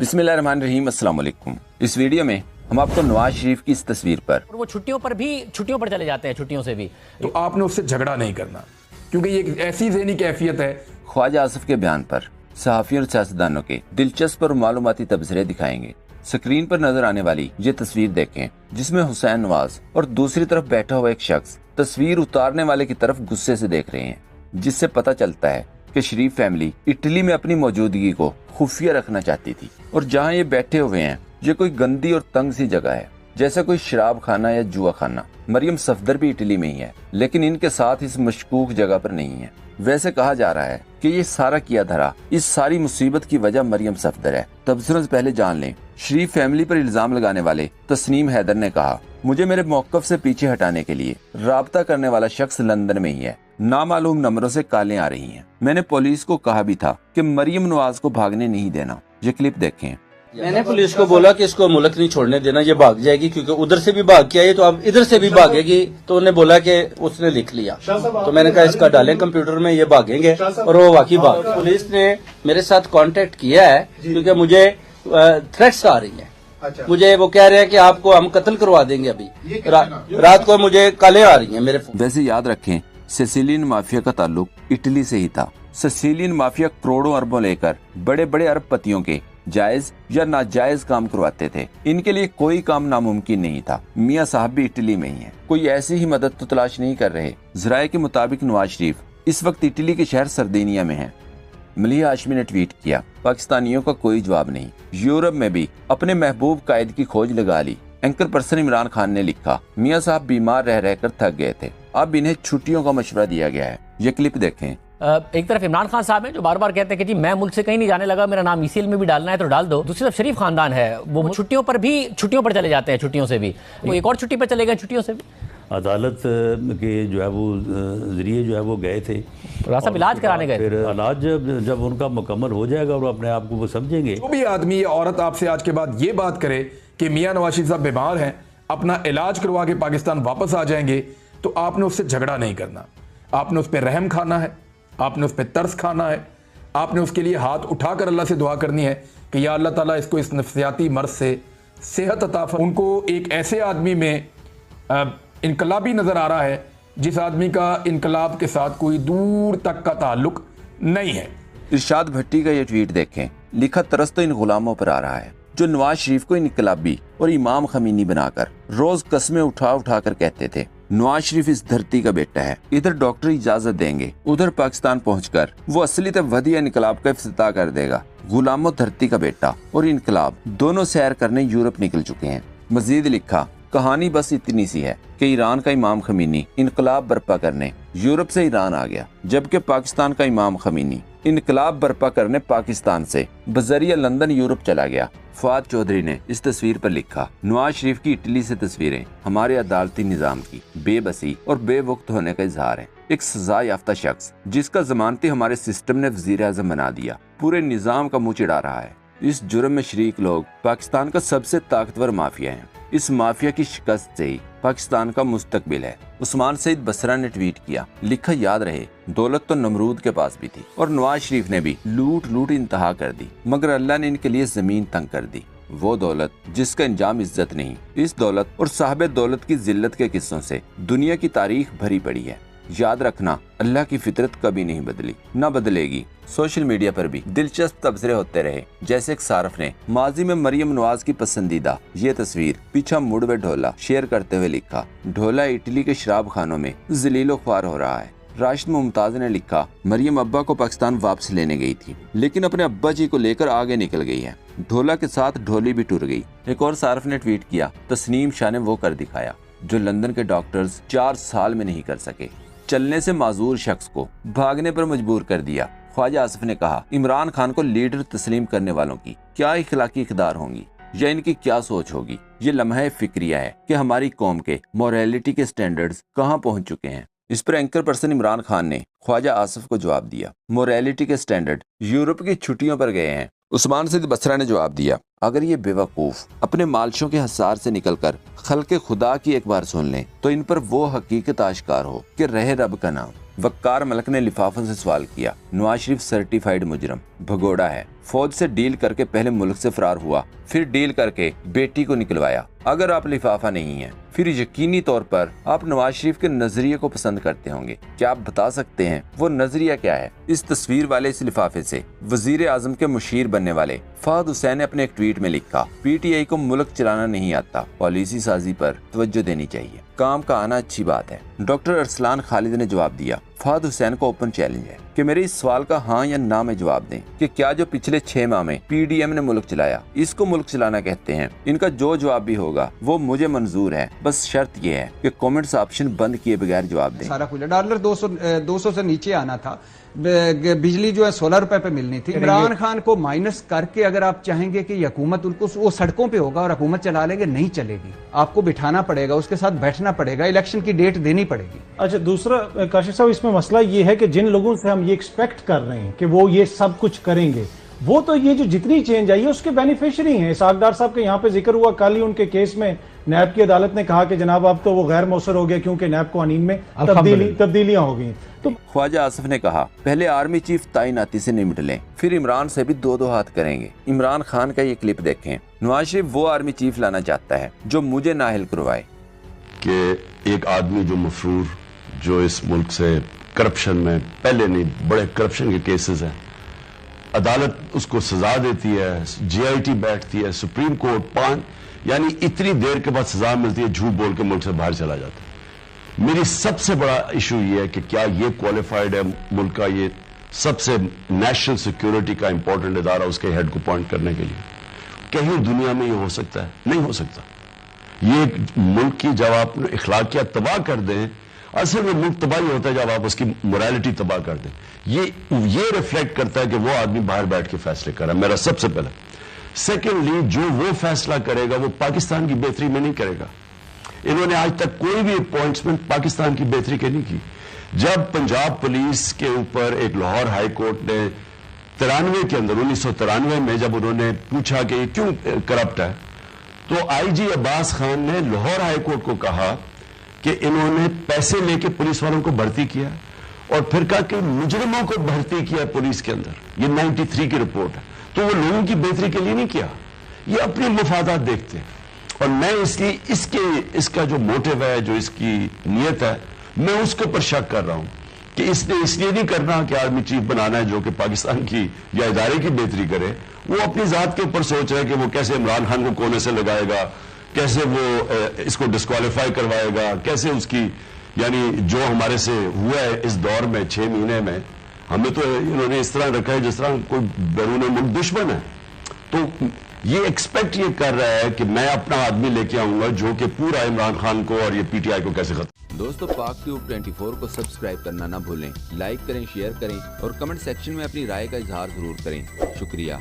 बिस्मिल्लाहिर्रहमानिर्रहीम, अस्सलाम वालेकुम। इस वीडियो में हम आपको नवाज शरीफ की इस तस्वीर पर वो छुट्टियों पर चले जाते हैं, छुट्टियों से भी तो आपने उससे झगड़ा नहीं करना, क्योंकि ये एक ऐसी ज़हनी कैफियत है। ख्वाजा आसिफ के बयान पर सहाफ़ियों और सियासतदानों के दिलचस्प और मालूमाती तबसरे दिखाएंगे। स्क्रीन पर नजर आने वाली ये तस्वीर देखें, जिसमें हुसैन नवाज और दूसरी तरफ बैठा हुआ एक शख्स तस्वीर उतारने वाले की तरफ गुस्से से देख रहे हैं, जिससे पता चलता है कि शरीफ फैमिली इटली में अपनी मौजूदगी को खुफिया रखना चाहती थी। और जहाँ ये बैठे हुए हैं, ये कोई गंदी और तंग सी जगह है, जैसा कोई शराब खाना या जुआ खाना। मरियम सफदर भी इटली में ही है, लेकिन इनके साथ इस मशकूक जगह पर नहीं है। वैसे कहा जा रहा है कि ये सारा किया धरा, इस सारी मुसीबत की वजह मरियम सफदर है। तबसरों से पहले जान लें, शरीफ फैमिली पर इल्जाम लगाने वाले तस्नीम हैदर ने कहा, मुझे मेरे मौकफ से पीछे हटाने के लिए राब्ता करने वाला शख्स लंदन में ही है। नामालूम नंबरों से कॉलें आ रही हैं। मैंने पुलिस को कहा भी था कि मरियम नवाज को भागने नहीं देना। ये क्लिप देखें। मैंने पुलिस को बोला कि इसको मुल्क नहीं छोड़ने देना, ये भाग जाएगी, क्योंकि उधर से भी भाग के आई तो अब इधर से भी भागेगी। तो उन्हें बोला कि उसने लिख लिया, तो मैंने कहा इसका डालें कंप्यूटर में, ये भागेंगे। और वो वाकई भाग। पुलिस ने मेरे साथ कांटेक्ट किया है, क्योंकि मुझे थ्रेट्स आ रही हैं। मुझे वो कह रहे हैं कि आपको हम कत्ल करवा देंगे। अभी रात को मुझे कॉलें आ रही हैं मेरे फोन। वैसे याद रखें, सिसिलियन माफिया का ताल्लुक इटली से ही था। सिसिलियन माफिया करोड़ों अरबों लेकर बड़े बड़े अरबपतियों के जायज या नाजायज काम करवाते थे। इनके लिए कोई काम नामुमकिन नहीं था। मियाँ साहब भी इटली में ही हैं। कोई ऐसी ही मदद तो तलाश नहीं कर रहे। जराये के मुताबिक नवाज शरीफ इस वक्त इटली के शहर सरदेनिया में है। मलिहा हाशमी ने ट्वीट किया, पाकिस्तानियों का कोई जवाब नहीं। यूरोप में भी अपने महबूब कायद की खोज लगा ली। एंकर पर्सन इमरान खान ने लिखा, मियाँ साहब बीमार रह रहकर थक गए थे, अब इन्हें छुट्टियों का मशवरा दिया गया है। ये क्लिप देखें। एक तरफ इमरान खान साहब हैं जो बार बार कहते हैं कि जी मैं मुल्क से कहीं नहीं जाने लगा, मेरा नाम ईसीएल में भी डालना है तो डाल दो। दूसरी तरफ शरीफ खानदान है, वो छुट्टियों पर चले जाते हैं, छुट्टियों से भी। वो एक और छुट्टी पर चले गए, छुट्टियों से भी। अदालत के जो है वो जरिए जो है वो गए थे, रास्ता इलाज कराने गए। फिर इलाज जब उनका मुकम्मल हो जाएगा और अपने आप को वो समझेंगे। जो भी आदमी या औरत आपसे आज के बाद ये बात करे कि मियाँ नवाज शरीफ साहब बीमार हैं, अपना इलाज करवा के पाकिस्तान वापस आ जाएंगे, तो आपने उससे झगड़ा नहीं करना। आपने उस पर रहम खाना है, आपने उस पर तरस खाना है, आपने उसके लिए हाथ उठाकर अल्लाह से दुआ करनी है कि या अल्लाह ताला इसको इस नफ्सियाती मर्ज से सेहत अता फरमा। उनको एक ऐसे आदमी में इनकलाबी नजर आ रहा है जिस आदमी का इनकलाब के साथ कोई दूर तक का ताल्लुक नहीं है। इरशाद भट्टी का ये ट्वीट देखें, लिखा, तरस तो इन गुलामों पर आ रहा है जो नवाज शरीफ को इनकलाबी और इमाम खमीनी बनाकर रोज कस्में उठा उठा कर कहते थे नवाज शरीफ इस धरती का बेटा है। इधर डॉक्टर इजाजत देंगे, उधर पाकिस्तान पहुंचकर वो असली वदी इनकलाब का इफ्तिताह कर देगा। गुलामों, धरती का बेटा और इनकलाब दोनों सैर करने यूरोप निकल चुके हैं। मजीद लिखा, कहानी बस इतनी सी है कि ईरान का इमाम खमीनी इनकलाब बर्पा करने यूरोप से ईरान आ गया, जबकि पाकिस्तान का इमाम खमीनी इनकलाब बर्पा करने पाकिस्तान से बजरिया लंदन यूरोप चला गया। फवाद चौधरी ने इस तस्वीर पर लिखा, नवाज शरीफ की इटली से तस्वीरें हमारे अदालती निजाम की बेबसी और बेवक्त होने का इजहार है। एक सजा याफ्ता शख्स जिसका जमानती हमारे सिस्टम ने वजीर आज़म बना दिया, पूरे निजाम का मुंह चिढ़ा रहा है। इस जुर्म में शरीक लोग पाकिस्तान का सबसे ताकतवर माफिया है। इस माफिया की शिकस्त से ही पाकिस्तान का मुस्तकबिल है। उस्मान सईद बसरा ने ट्वीट किया, लिखा, याद रहे दौलत तो नमरूद के पास भी थी और नवाज शरीफ ने भी लूट इंतहा कर दी, मगर अल्लाह ने इनके लिए जमीन तंग कर दी। वो दौलत जिसका इंजाम इज्जत नहीं। इस दौलत और साहब दौलत की जिल्लत के किस्सों से दुनिया की तारीख भरी पड़ी है। याद रखना, अल्लाह की फितरत कभी नहीं बदली, न बदलेगी। सोशल मीडिया पर भी दिलचस्प तबसरे होते रहे। जैसे एक सारफ ने माजी में मरियम नवाज की पसंदीदा ये तस्वीर पीछा मुड़ व ढोला शेयर करते हुए लिखा, ढोला इटली के शराब खानों में जलीलो ख्वार हो रहा है। राशिद मुमताज ने लिखा, मरियम अब्बा को पाकिस्तान वापस लेने गई थी, लेकिन अपने अब्बा जी को लेकर आगे निकल गई है। ढोला के साथ ढोली भी टूट गई। एक और सारफ ने ट्वीट किया, तस्नीम शाह ने वो कर दिखाया जो लंदन के डॉक्टर्स 4 साल में नहीं कर सके। चलने से माजूर शख्स को भागने पर मजबूर कर दिया। ख्वाजा आसिफ ने कहा, इमरान खान को लीडर तस्लीम करने वालों की क्या इखलाकी इक़दार होंगी या इनकी क्या सोच होगी। ये लम्हा फिक्रिया है कि हमारी कौम के मोरालिटी के स्टैंडर्ड्स कहाँ पहुँच चुके हैं। इस पर एंकर पर्सन इमरान खान ने ख्वाजा आसिफ को जवाब दिया, मोरालिटी के स्टैंडर्ड यूरोप की छुट्टियों पर गए हैं। उस्मान सईद बसरा ने जवाब दिया, अगर ये बेवकूफ अपने मालशों के हसार से निकलकर खल्के खुदा की एक बार सुन लें तो इन पर वो हकीकत आश्कार हो कि रहे रब का नाम। वक्कार मलक ने लिफाफन से सवाल किया, नवाज शरीफ सर्टिफाइड मुजरम भगोड़ा है। फौज से डील करके पहले मुल्क से फरार हुआ, फिर डील करके बेटी को निकलवाया। अगर आप लिफाफा नहीं हैं, फिर यकीनी तौर पर आप नवाज शरीफ के नजरिए को पसंद करते होंगे। क्या आप बता सकते हैं वो नजरिया क्या है? इस तस्वीर वाले इस लिफाफे से वजीर आजम के मुशीर बनने वाले फहद हुसैन ने अपने एक ट्वीट में लिखा, पीटीआई को मुल्क चलाना नहीं आता, पॉलिसी साजी पर तवज्जो देनी चाहिए, काम का आना अच्छी बात है। डॉक्टर अरसलान खालिद ने जवाब दिया, फहद हुसैन को ओपन चैलेंज है कि मेरे इस सवाल का हाँ या ना में जवाब दें कि क्या जो पिछले 6 माह में पीडीएम ने मुल्क चलाया, इसको मुल्क चलाना कहते हैं? इनका जो जवाब भी होगा वो मुझे मंजूर है, बस शर्त ये है कि कमेंट्स ऑप्शन बंद किए बगैर जवाब दें। सारा कुछ $200 200 से नीचे आना था, बिजली जो है 16 रुपए पे मिलनी थी। इमरान खान को माइनस करके अगर आप चाहेंगे कि हुकूमत उनको वो सड़कों पे होगा और हुकूमत चला लेंगे, नहीं चलेगी। आपको बिठाना पड़ेगा, उसके साथ बैठना पड़ेगा, इलेक्शन की डेट देनी पड़ेगी। अच्छा, दूसरा काशिफ साहब, इसमें मसला ये है कि जिन लोगों से हम ये एक्सपेक्ट कर रहे हैं कि वो ये सब कुछ करेंगे, वो तो ये जो जितनी चेंज आई है उसके बेनिफिशियरी हैं। इसाकदार साहब के यहाँ पे जिक्र हुआ, कल ही उनके केस में नैब की अदालत ने कहा कि जनाब अब तो वो गैर मौसर हो गया क्योंकि नैब कवानीन में तब्दीलियां हो गई। तो ख्वाजा आसिफ ने कहा, पहले आर्मी चीफ तैनाती से निपट लें, फिर इमरान से भी दो हाथ करेंगे। इमरान खान का ये क्लिप देखें। नवाज शरीफ वो आर्मी चीफ लाना चाहता है जो मुझे नाअहल करवाए। कि एक आदमी जो मफरूर, जो इस मुल्क से करप्शन में पहले नहीं, बड़े करप्शन के केसेस हैं, अदालत उसको सजा देती है, जीआईटी बैठती है, सुप्रीम कोर्ट 5 यानी इतनी देर के बाद सजा मिलती है, झूठ बोल के मुल्क से बाहर चला जाता है। मेरी सबसे बड़ा इशू ये है कि क्या ये क्वालिफाइड है मुल्क का ये सबसे नेशनल सिक्योरिटी का इंपॉर्टेंट इदारा उसके हेड को अपॉइंट करने के लिए? कहीं दुनिया में ये हो सकता है? नहीं हो सकता। ये मुल्क की जब आप इखलाकियात तबाह कर दें, असल में मुल्क तबाही होता है जब आप उसकी मोरालिटी तबाह कर दें। ये रिफ्लेक्ट करता है कि वो आदमी बाहर बैठ के फैसले कर रहा है, मेरा सबसे पहला। सेकेंडली, जो वो फैसला करेगा वो पाकिस्तान की बेहतरी में नहीं करेगा। इन्होंने आज तक कोई भी अपॉइंटमेंट पाकिस्तान की बेहतरी के नहीं की। जब पंजाब पुलिस के ऊपर एक लाहौर हाई कोर्ट ने 93 के अंदर 1993 में जब उन्होंने पूछा कि क्यों करप्ट है, तो आईजी अब्बास खान ने लाहौर हाई कोर्ट को कहा कि इन्होंने पैसे लेके पुलिस वालों को भर्ती किया और फिर कहा कि मुजरिमों को भर्ती किया पुलिस के अंदर। ये 93 की रिपोर्ट है। तो वो लोगों की बेहतरी के लिए नहीं किया, ये अपने मुफादात देखते हैं। और मैं इसलिए इसका जो मोटिव है, जो इसकी नीयत है, मैं उसके ऊपर शक कर रहा हूं कि इसने इसलिए नहीं करना कि आर्मी चीफ बनाना है जो कि पाकिस्तान की या इदारे की बेहतरी करे। वो अपनी जात के ऊपर सोच रहा है कि वो कैसे इमरान खान को कोने से लगाएगा, कैसे वो इसको डिस्क्वालीफाई करवाएगा, कैसे उसकी यानी जो हमारे से हुआ है इस दौर में 6 महीने में, हमें तो इन्होंने इस तरह रखा है जिस तरह कोई बैरून मुल्क दुश्मन है। तो ये एक्सपेक्ट ये कर रहा है कि मैं अपना आदमी लेके आऊंगा जो कि पूरा इमरान खान को और ये पीटीआई को कैसे खत्म। दोस्तों, पाक ट्यूब 24 को सब्सक्राइब करना ना भूलें, लाइक करें, शेयर करें और कमेंट सेक्शन में अपनी राय का इजहार जरूर करें। शुक्रिया।